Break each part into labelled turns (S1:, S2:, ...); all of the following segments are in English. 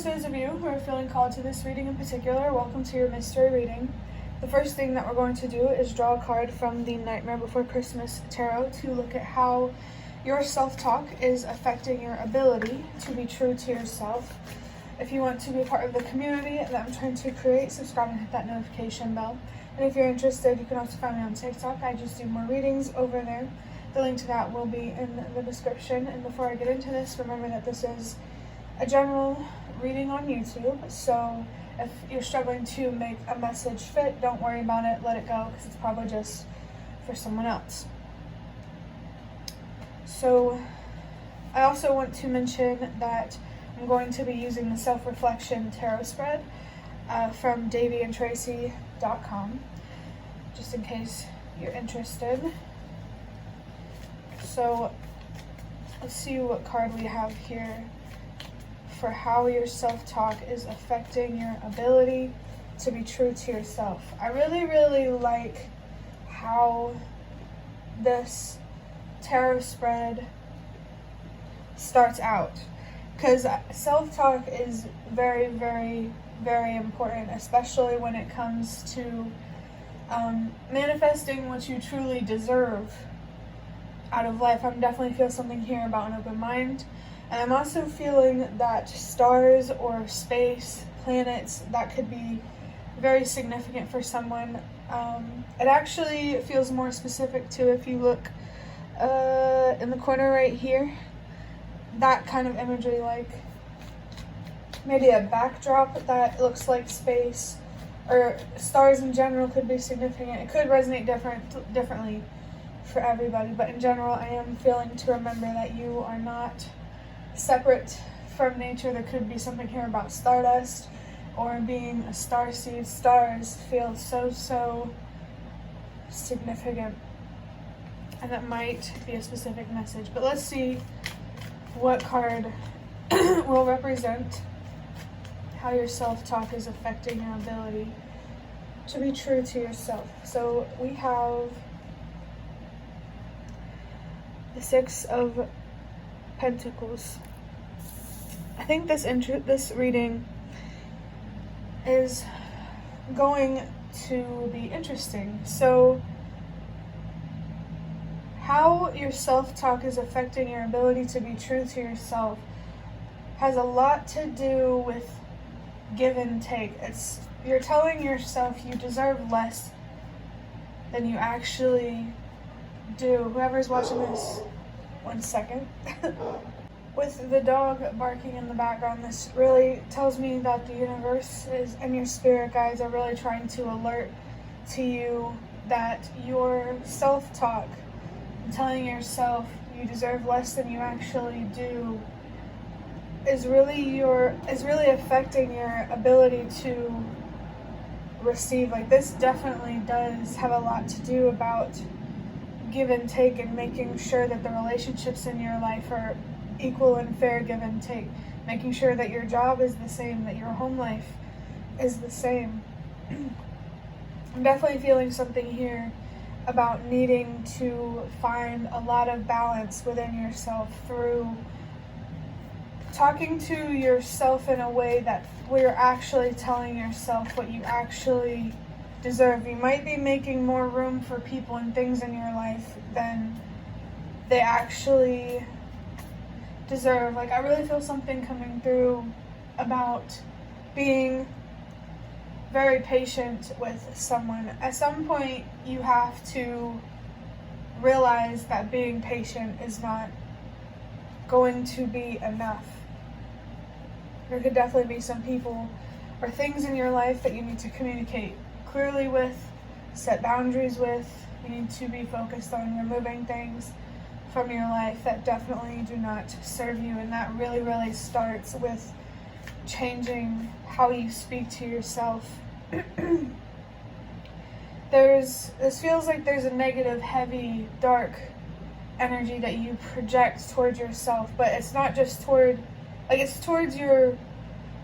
S1: towards those of you who are feeling called to this reading in particular, welcome to your mystery reading. The first thing that we're going to do is draw a card from the Nightmare Before Christmas Tarot to look at how your self-talk is affecting your ability to be true to yourself. If you want to be a part of the community that I'm trying to create, subscribe and hit that notification bell. And if you're interested, you can also find me on TikTok. I just do more readings over there. The link to that will be in the description. And before I get into this, remember that this is a general reading on YouTube. So if you're struggling to make a message fit, don't worry about it. Let it go, because it's probably just for someone else. So I also want to mention that I'm going to be using the Self-Reflection Tarot Spread from DavyandTracy.com, just in case you're interested. So let's see what card we have here for how your self-talk is affecting your ability to be true to yourself. I really like how this tarot spread starts out, because self-talk is very important, especially when it comes to manifesting what you truly deserve out of life. I'm definitely feel something here about an open mind, and I'm also feeling that stars or space, planets, that could be very significant for someone. It actually feels more specific to, if you look in the corner right here, that kind of imagery, like maybe a backdrop that looks like space or stars in general could be significant. It could resonate differently for everybody, but in general, I am feeling to remember that you are not separate from nature. There could be something here about stardust or being a starseed. Stars feel so significant, and that might be a specific message. But let's see what card will represent how your self-talk is affecting your ability to be true to yourself. So we have the Six of Pentacles. I think this reading is going to be interesting. So how your self-talk is affecting your ability to be true to yourself has a lot to do with give and take. You're telling yourself you deserve less than you actually do. Whoever's watching this, 1 second. With the dog barking in the background, this really tells me that the universe and your spirit guides are really trying to alert to you that your self-talk, telling yourself you deserve less than you actually do, is really affecting your ability to receive. Like, this definitely does have a lot to do about give and take, and making sure that the relationships in your life are equal and fair give and take, making sure that your job is the same, that your home life is the same. I'm definitely feeling something here about needing to find a lot of balance within yourself through talking to yourself in a way that where you're actually telling yourself what you actually deserve. You might be making more room for people and things in your life than they actually deserve. Like, I really feel something coming through about being very patient with someone. At some point, you have to realize that being patient is not going to be enough. There could definitely be some people or things in your life that you need to communicate clearly with, set boundaries with. You need to be focused on removing things from your life that definitely do not serve you, and that really starts with changing how you speak to yourself. This feels like there's a negative, heavy, dark energy that you project towards yourself, but it's not just it's towards your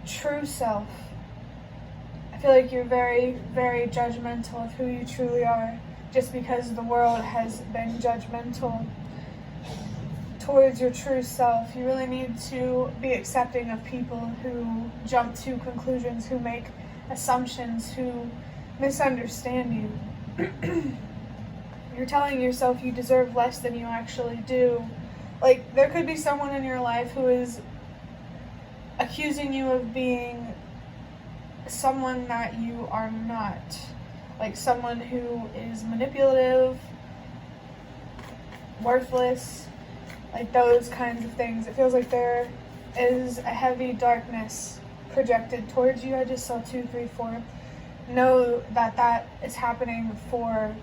S1: true self. I feel like you're very judgmental of who you truly are, just because the world has been judgmental towards your true self. You really need to be accepting of people who jump to conclusions, who make assumptions, who misunderstand you. You're telling yourself you deserve less than you actually do. Like, there could be someone in your life who is accusing you of being someone that you are not. Like someone who is manipulative, worthless, like those kinds of things. It feels like there is a heavy darkness projected towards you. I just saw 2, 3, 4. Know that that is happening for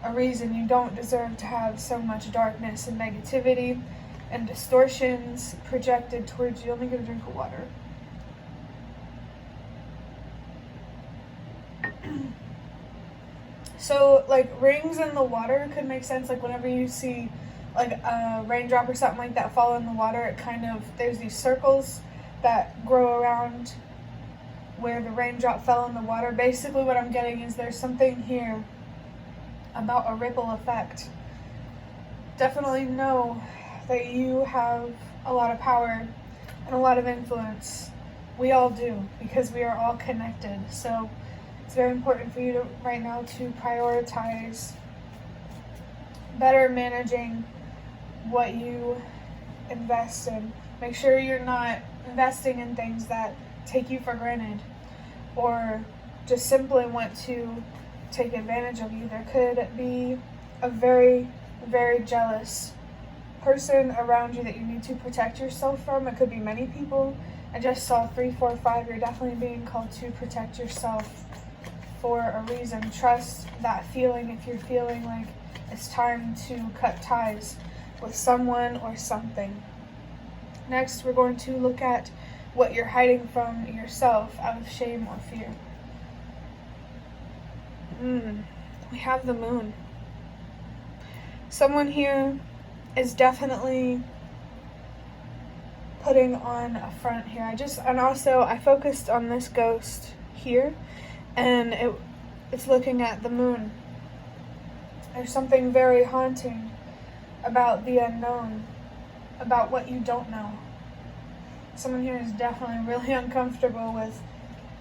S1: a reason. You don't deserve to have so much darkness and negativity and distortions projected towards you. Let me get a drink of water. So, like, rings in the water could make sense. Like, whenever you see, like, a raindrop or something like that fall in the water, it kind of, there's these circles that grow around where the raindrop fell in the water. Basically, what I'm getting is there's something here about a ripple effect. Definitely know that you have a lot of power and a lot of influence. We all do, because we are all connected. So it's very important for you to right now to prioritize better managing what you invest in. Make sure you're not investing in things that take you for granted or just simply want to take advantage of you. There could be a very, very jealous person around you that you need to protect yourself from. It could be many people. I just saw 3, 4, 5. You're definitely being called to protect yourself for a reason. Trust that feeling if you're feeling like it's time to cut ties with someone or something. Next, we're going to look at what you're hiding from yourself out of shame or fear. We have the moon. Someone here is definitely putting on a front here. I focused on this ghost here, and it's looking at the moon. There's something very haunting about the unknown, about what you don't know. Someone here is definitely really uncomfortable with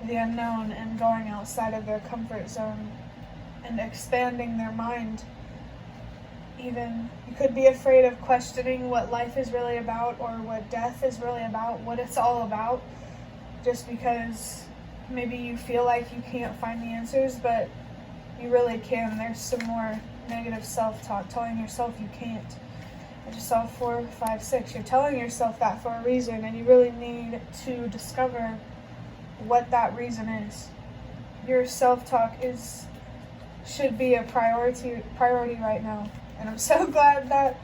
S1: the unknown and going outside of their comfort zone and expanding their mind. Even you could be afraid of questioning what life is really about or what death is really about, what it's all about, just because maybe you feel like you can't find the answers, but you really can. There's some more negative self-talk telling yourself you can't. I just saw 4, 5, 6. You're telling yourself that for a reason, and you really need to discover what that reason is. Your self-talk should be a priority right now. And I'm so glad that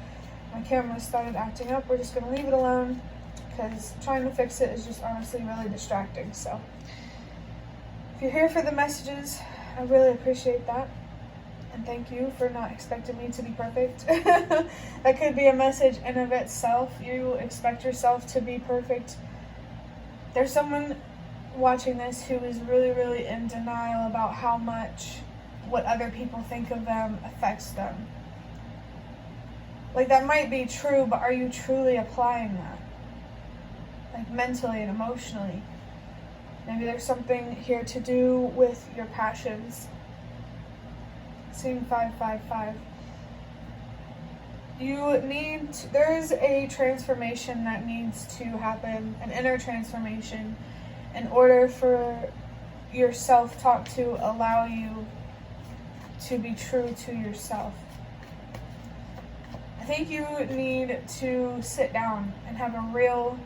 S1: my camera started acting up. We're just going to leave it alone because trying to fix it is just honestly really distracting. So if you're here for the messages, I really appreciate that. And thank you for not expecting me to be perfect. That could be a message in of itself. You expect yourself to be perfect. There's someone watching this who is really, really in denial about how much what other people think of them affects them. Like, that might be true, but are you truly applying that? Like, mentally and emotionally. Maybe there's something here to do with your passions. Seeing 5, 5, 5. There's a transformation that needs to happen, an inner transformation, in order for your self-talk to allow you to be true to yourself. I think you need to sit down and have a real,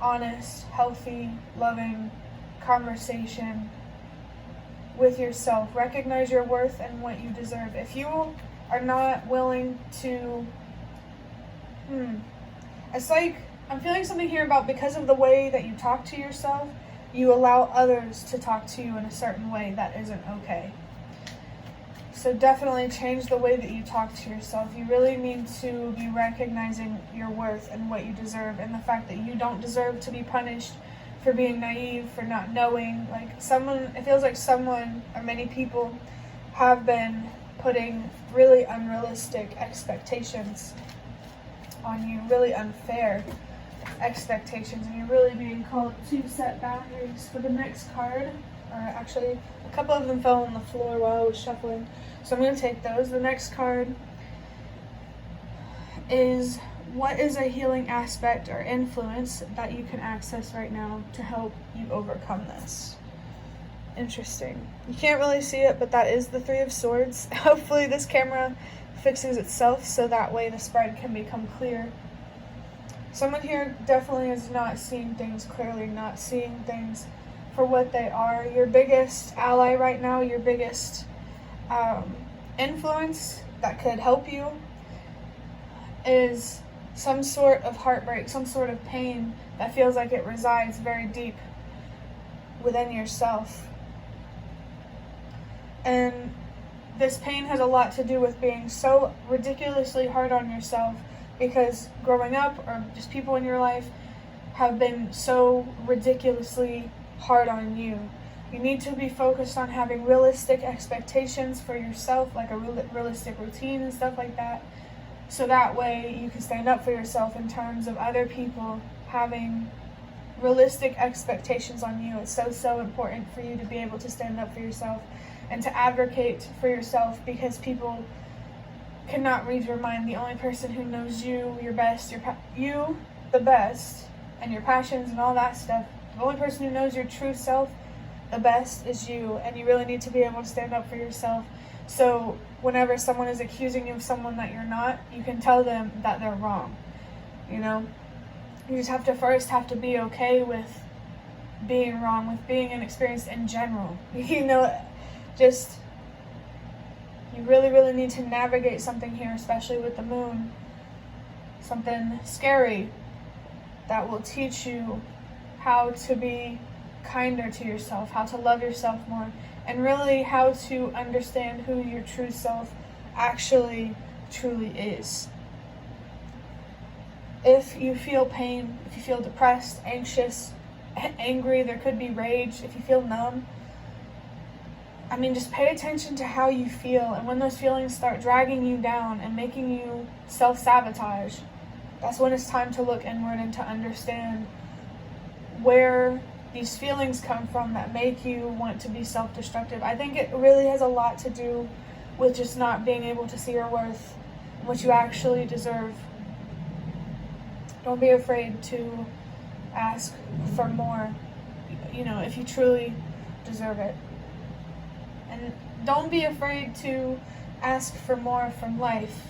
S1: honest, healthy, loving conversation with yourself. Recognize your worth and what you deserve. If you are not willing to, it's like, I'm feeling something here about because of the way that you talk to yourself, you allow others to talk to you in a certain way that isn't okay. So definitely change the way that you talk to yourself. You really need to be recognizing your worth and what you deserve, and the fact that you don't deserve to be punished for being naive, for not knowing. Like, it feels like someone or many people have been putting really unrealistic expectations on you, really unfair expectations, and you're really being called to set boundaries. For the next card, or actually a couple of them fell on the floor while I was shuffling, so I'm going to take those. The next card is, what is a healing aspect or influence that you can access right now to help you overcome this? Interesting. You can't really see it, but that is the Three of Swords. Hopefully this camera fixes itself so that way the spread can become clear. Someone here definitely is not seeing things clearly, not seeing things for what they are. Your biggest ally right now, your biggest influence that could help you is some sort of heartbreak, some sort of pain that feels like it resides very deep within yourself. And this pain has a lot to do with being so ridiculously hard on yourself, because growing up, or just people in your life, have been so ridiculously hard on you. You need to be focused on having realistic expectations for yourself, like a realistic routine and stuff like that, so that way you can stand up for yourself in terms of other people having realistic expectations on you. It's so important for you to be able to stand up for yourself and to advocate for yourself, because people cannot read your mind. The only person who knows you, your best, you the best, and your passions and all that stuff, the only person who knows your true self the best is you, and you really need to be able to stand up for yourself. So whenever someone is accusing you of someone that you're not, you can tell them that they're wrong. You know, you just have to be okay with being wrong, with being inexperienced in general. You know, just, you really need to navigate something here, especially with the moon. Something scary that will teach you how to be kinder to yourself, how to love yourself more, and really how to understand who your true self actually truly is. If you feel pain, if you feel depressed, anxious, angry, there could be rage, if you feel numb, I mean, just pay attention to how you feel, and when those feelings start dragging you down and making you self-sabotage, that's when it's time to look inward and to understand where these feelings come from that make you want to be self-destructive. I think it really has a lot to do with just not being able to see your worth and what you actually deserve. Don't be afraid to ask for more, you know, if you truly deserve it. And don't be afraid to ask for more from life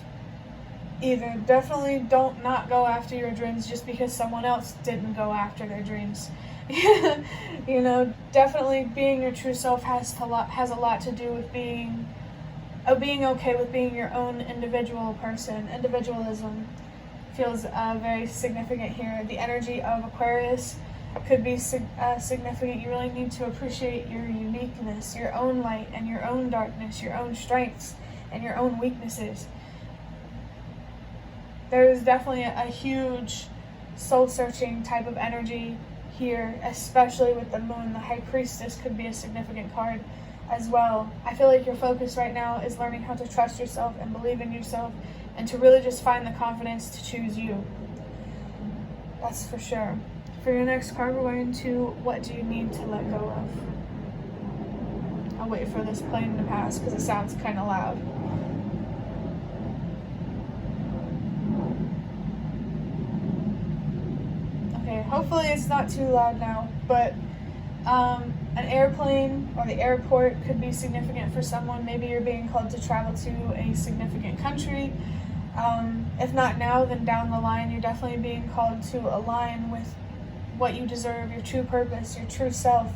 S1: either. Definitely don't not go after your dreams just because someone else didn't go after their dreams. You know, definitely being your true self has a lot to do with being okay with being your own individual person. Individualism feels very significant here. The energy of Aquarius could be significant. You really need to appreciate your uniqueness, your own light and your own darkness, your own strengths and your own weaknesses. There is definitely a huge soul-searching type of energy here, especially with the moon. The High Priestess could be a significant card as well. I feel like your focus right now is learning how to trust yourself and believe in yourself, and to really just find the confidence to choose you. That's for sure. For your next card, we're going to, what do you need to let go of? I'll wait for this plane to pass because it sounds kind of loud. Okay, hopefully it's not too loud now, but an airplane or the airport could be significant for someone. Maybe you're being called to travel to a significant country. If not now, then down the line, you're definitely being called to align with what you deserve, your true purpose, your true self.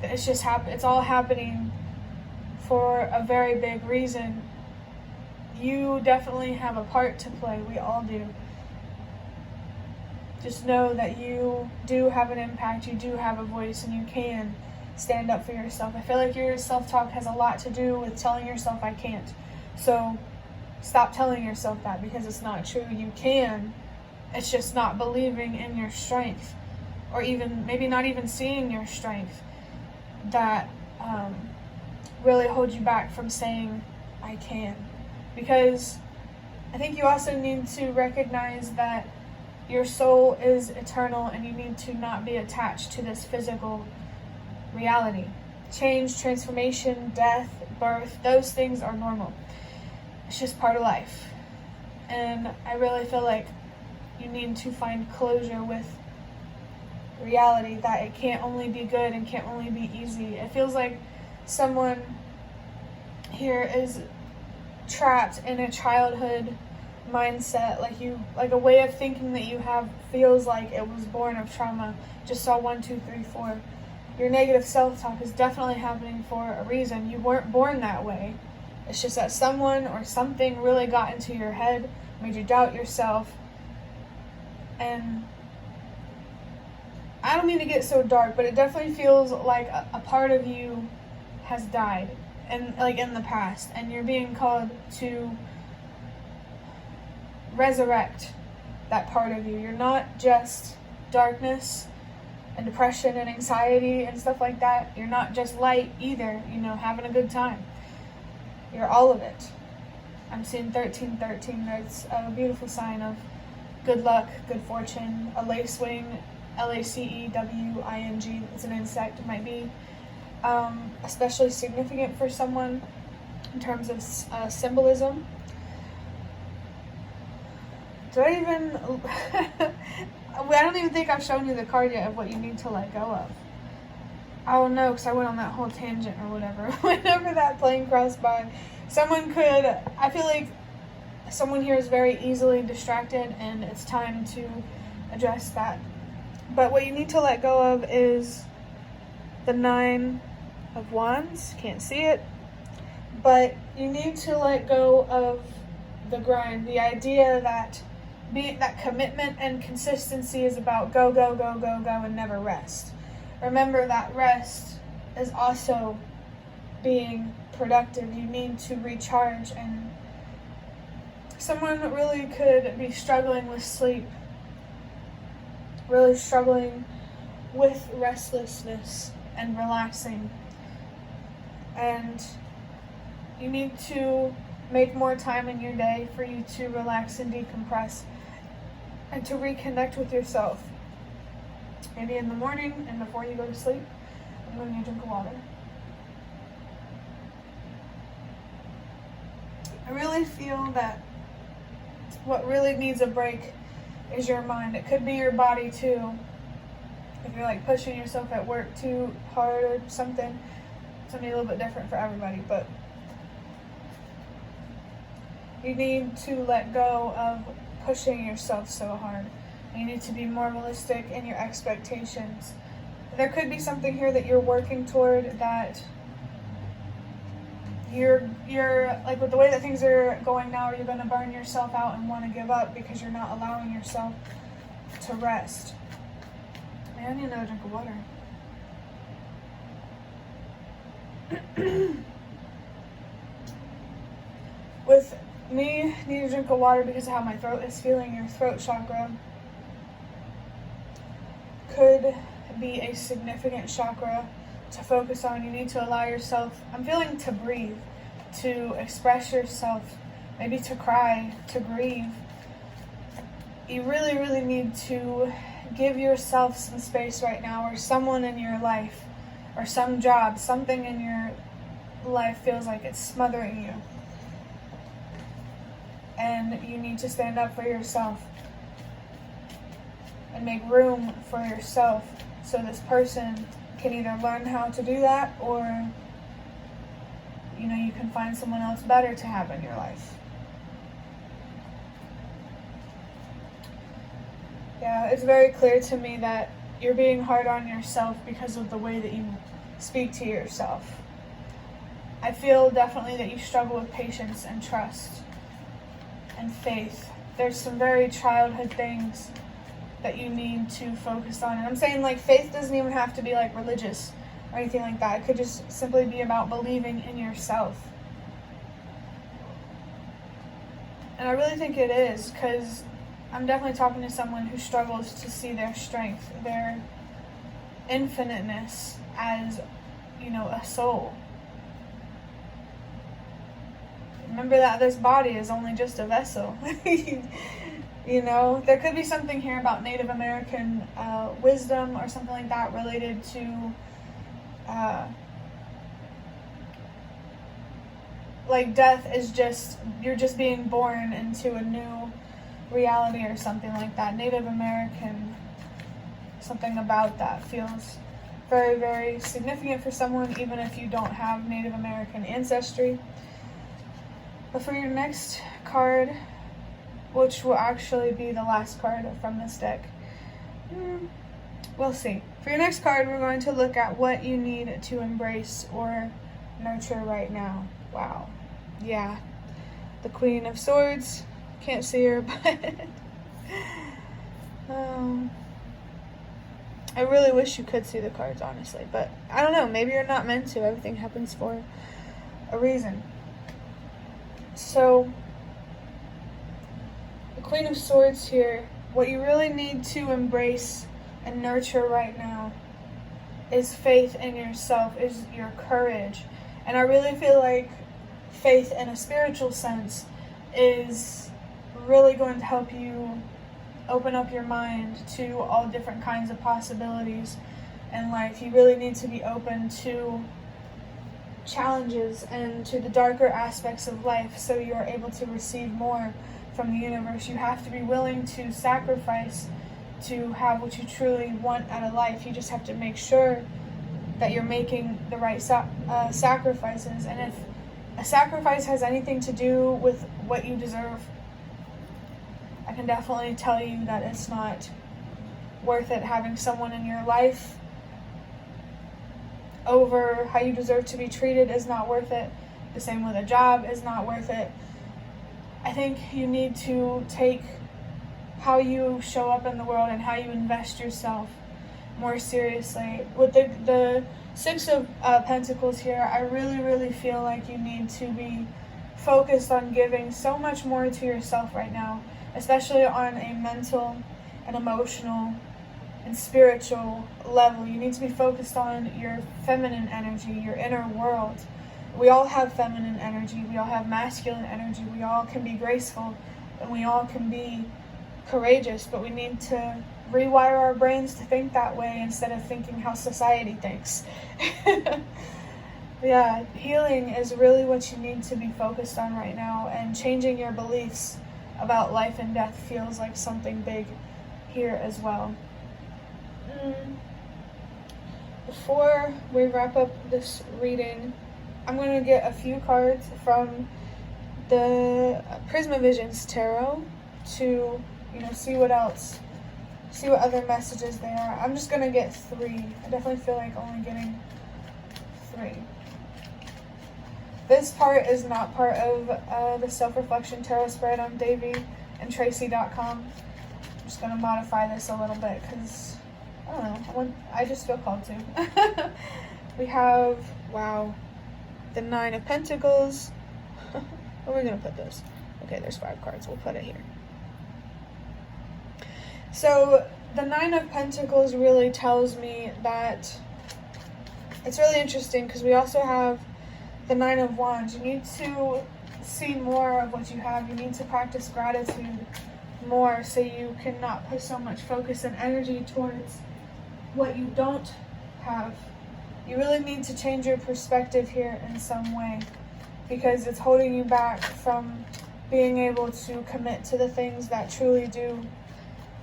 S1: It's just it's all happening for a very big reason. You definitely have a part to play. We all do. Just know that you do have an impact, you do have a voice, and you can stand up for yourself. I feel like your self-talk has a lot to do with telling yourself, I can't. So stop telling yourself that, because it's not true. You can. It's just not believing in your strength, or even maybe not even seeing your strength, that really hold you back from saying, I can. Because I think you also need to recognize that your soul is eternal and you need to not be attached to this physical reality. Change, transformation, death, birth, those things are normal. It's just part of life. And I really feel like you need to find closure with reality, that it can't only be good and can't only be easy. It feels like someone here is trapped in a childhood mindset, like a way of thinking that you have feels like it was born of trauma. Just saw 1, 2, 3, 4. Your negative self-talk is definitely happening for a reason. You weren't born that way. It's just that someone or something really got into your head, made you doubt yourself. And I don't mean to get so dark, but it definitely feels like a part of you has died, and like in the past, and you're being called to resurrect that part of you. You're not just darkness and depression and anxiety and stuff like that. You're not just light either, having a good time. You're all of it. I'm seeing 1313. That's a beautiful sign of good luck, good fortune, a lacewing, LACEWING. It's an insect. It might be especially significant for someone in terms of symbolism. Did I even... I don't even think I've shown you the card yet of what you need to let go of. I don't know, because I went on that whole tangent or whatever. Whenever that plane crossed by, I feel like someone here is very easily distracted, and it's time to address that. But what you need to let go of is the 9 of Wands. Can't see it. But you need to let go of the grind. The idea that that commitment and consistency is about go, go, go, go, go, and never rest. Remember that rest is also being productive. You need to recharge, and someone really could be struggling with sleep, really struggling with restlessness and relaxing. And you need to make more time in your day for you to relax and decompress and to reconnect with yourself. Maybe in the morning and before you go to sleep, and when you drink water. I really feel that what really needs a break is your mind. It could be your body too. If you're like pushing yourself at work too hard or something, it's gonna be a little bit different for everybody, but you need to let go of pushing yourself so hard. You need to be more realistic in your expectations. There could be something here that you're working toward that you're like, with the way that things are going now, you're going to burn yourself out and want to give up because you're not allowing yourself to rest. Man, I need another drink of water. With me needing a drink of water because of how my throat is feeling, your throat chakra could be a significant chakra to focus on. You need to allow yourself, I'm feeling, to breathe, to express yourself, maybe to cry, to grieve. You really, really need to give yourself some space right now, or someone in your life, or some job, something in your life feels like it's smothering you. And you need to stand up for yourself and make room for yourself so this person can either learn how to do that, or you can find someone else better to have in your life. Yeah, it's very clear to me that you're being hard on yourself because of the way that you speak to yourself. I feel definitely that you struggle with patience and trust and faith. There's some very childhood things that you need to focus on. And I'm saying, like, faith doesn't even have to be like religious or anything like that. It could just simply be about believing in yourself. And I really think it is, because I'm definitely talking to someone who struggles to see their strength, their infiniteness as, a soul. remember that this body is only just a vessel. You know, there could be something here about Native American wisdom or something like that related to like death is just, you're just being born into a new reality or something like that. Native American, something about that feels very, very significant for someone, even if you don't have Native American ancestry. But for your next card, which will actually be the last card from this deck, we'll see. For your next card, we're going to look at what you need to embrace or nurture right now. Wow. Yeah. The Queen of Swords. Can't see her, but I really wish you could see the cards, honestly. But I don't know. Maybe you're not meant to. Everything happens for a reason. So, the Queen of Swords here, what you really need to embrace and nurture right now is faith in yourself, is your courage. And I really feel like faith in a spiritual sense is really going to help you open up your mind to all different kinds of possibilities in life. You really need to be open to challenges and to the darker aspects of life so you're able to receive more from the universe. You have to be willing to sacrifice to have what you truly want out of life. You just have to make sure that you're making the right sacrifices. And if a sacrifice has anything to do with what you deserve, I can definitely tell you that it's not worth it. Having someone in your life over how you deserve to be treated is not worth it. The same with a job is not worth it. I think you need to take how you show up in the world and how you invest yourself more seriously. With the Six of Pentacles here, I really feel like you need to be focused on giving so much more to yourself right now, especially on a mental and emotional and spiritual level. You need to be focused on your feminine energy, your inner world. We all have feminine energy, we all have masculine energy, we all can be graceful, and we all can be courageous, but we need to rewire our brains to think that way instead of thinking how society thinks. Yeah, healing is really what you need to be focused on right now, and changing your beliefs about life and death feels like something big here as well. Before we wrap up this reading, I'm going to get a few cards from the Prismavisions Tarot to, see what else, see what other messages there are. I'm just going to get 3. I definitely feel like only getting 3. This part is not part of the Self-Reflection Tarot spread on DavyandTracy.com. I'm just going to modify this a little bit because, I don't know, I just feel called to. We have, wow, the 9 of Pentacles. Where are we going to put this? Okay, there's 5 cards. We'll put it here. So, the 9 of Pentacles really tells me that it's really interesting because we also have the 9 of Wands. You need to see more of what you have. You need to practice gratitude more so you cannot put so much focus and energy towards what you don't have. You really need to change your perspective here in some way because it's holding you back from being able to commit to the things that truly do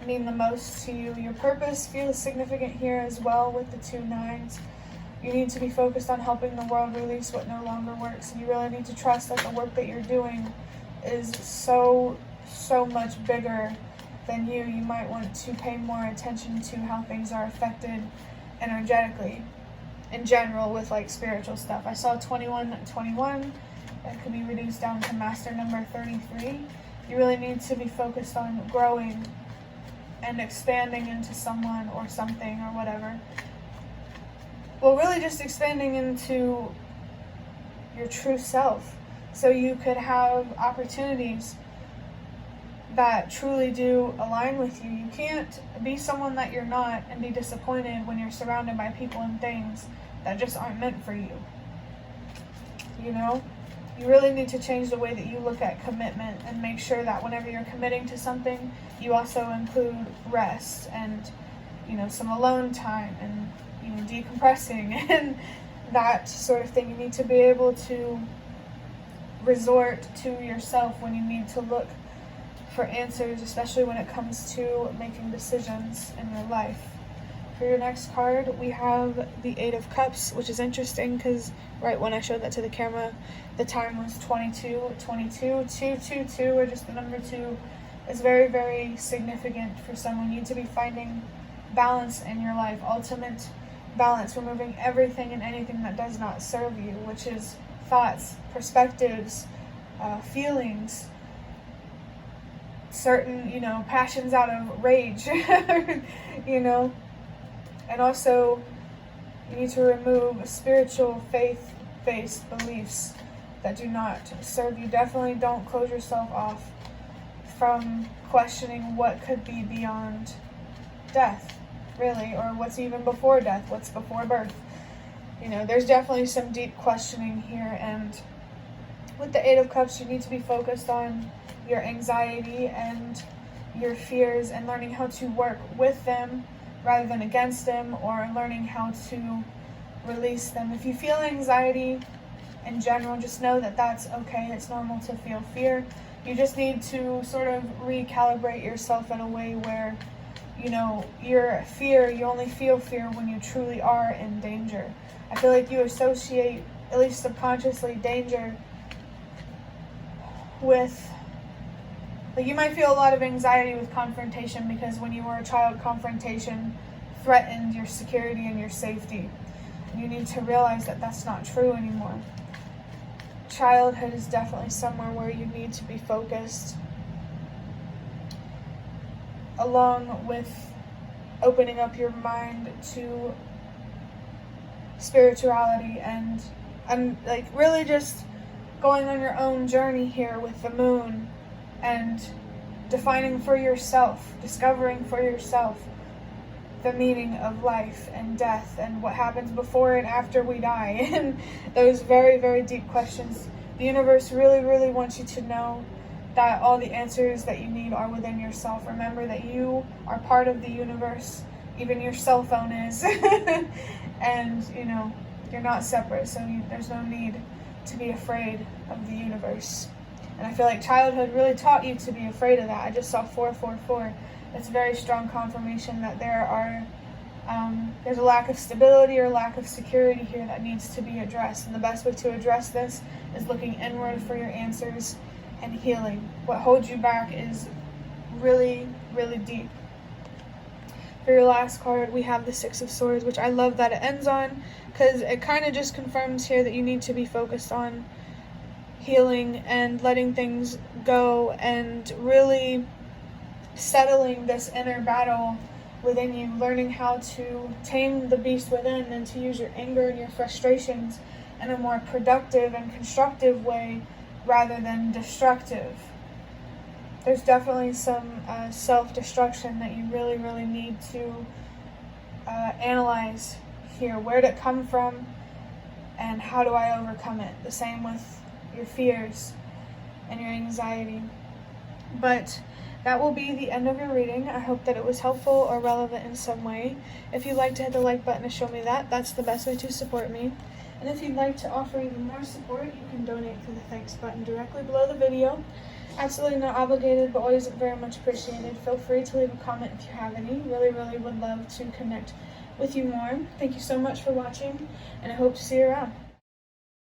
S1: mean the most to you. Your purpose feels significant here as well with the 2 9s. You need to be focused on helping the world release what no longer works. And you really need to trust that the work that you're doing is so much bigger than you. You might want to pay more attention to how things are affected energetically in general with like spiritual stuff. I saw 2121. That could be reduced down to master number 33. You really need to be focused on growing and expanding into someone or something or whatever. Well, really just expanding into your true self so you could have opportunities that truly do align with you. You can't be someone that you're not and be disappointed when you're surrounded by people and things that just aren't meant for you. you really need to change the way that you look at commitment and make sure that whenever you're committing to something, you also include rest and, some alone time and, decompressing and that sort of thing. You need to be able to resort to yourself when you need to look for answers, especially when it comes to making decisions in your life. For your next card, we have the Eight of Cups, which is interesting because right when I showed that to the camera, the time was 22. 222, or just the number 2, is very, very significant for someone. You need to be finding balance in your life, ultimate balance, removing everything and anything that does not serve you, which is thoughts, perspectives, feelings, certain, passions out of rage, and also you need to remove spiritual faith-based beliefs that do not serve you. Definitely don't close yourself off from questioning what could be beyond death, really, or what's even before death, what's before birth. There's definitely some deep questioning here, and with the Eight of Cups, you need to be focused on your anxiety and your fears and learning how to work with them rather than against them, or learning how to release them. If you feel anxiety in general, just know that that's okay. It's normal to feel fear. You just need to sort of recalibrate yourself in a way where, your fear, you only feel fear when you truly are in danger. I feel like you associate, at least subconsciously, danger with, you might feel a lot of anxiety with confrontation because when you were a child, confrontation threatened your security and your safety. You need to realize that that's not true anymore. Childhood is definitely somewhere where you need to be focused, along with opening up your mind to spirituality and really just going on your own journey here with the moon and defining for yourself, discovering for yourself the meaning of life and death and what happens before and after we die, and those very, very deep questions. The universe really, really wants you to know that all the answers that you need are within yourself. Remember that you are part of the universe, even your cell phone is, and you're not separate, so there's no need to be afraid of the universe. And I feel like childhood really taught you to be afraid of that. I just saw 444. It's very strong confirmation that there's a lack of stability or lack of security here that needs to be addressed. And the best way to address this is looking inward for your answers and healing. What holds you back is really, really deep. For your last card, we have the Six of Swords, which I love that it ends on, because it kind of just confirms here that you need to be focused on healing and letting things go and really settling this inner battle within you, learning how to tame the beast within and to use your anger and your frustrations in a more productive and constructive way rather than destructive. There's definitely some self-destruction that you really, really need to analyze here. Where did it come from and how do I overcome it? The same with your fears and your anxiety. But that will be the end of your reading. I hope that it was helpful or relevant in some way. If you'd like to hit the like button to show me that, that's the best way to support me. And if you'd like to offer even more support, you can donate through the thanks button directly below the video. Absolutely not obligated, but always very much appreciated. Feel free to leave a comment if you have any. Really, really would love to connect with you more. Thank you so much for watching, and I hope to see you around.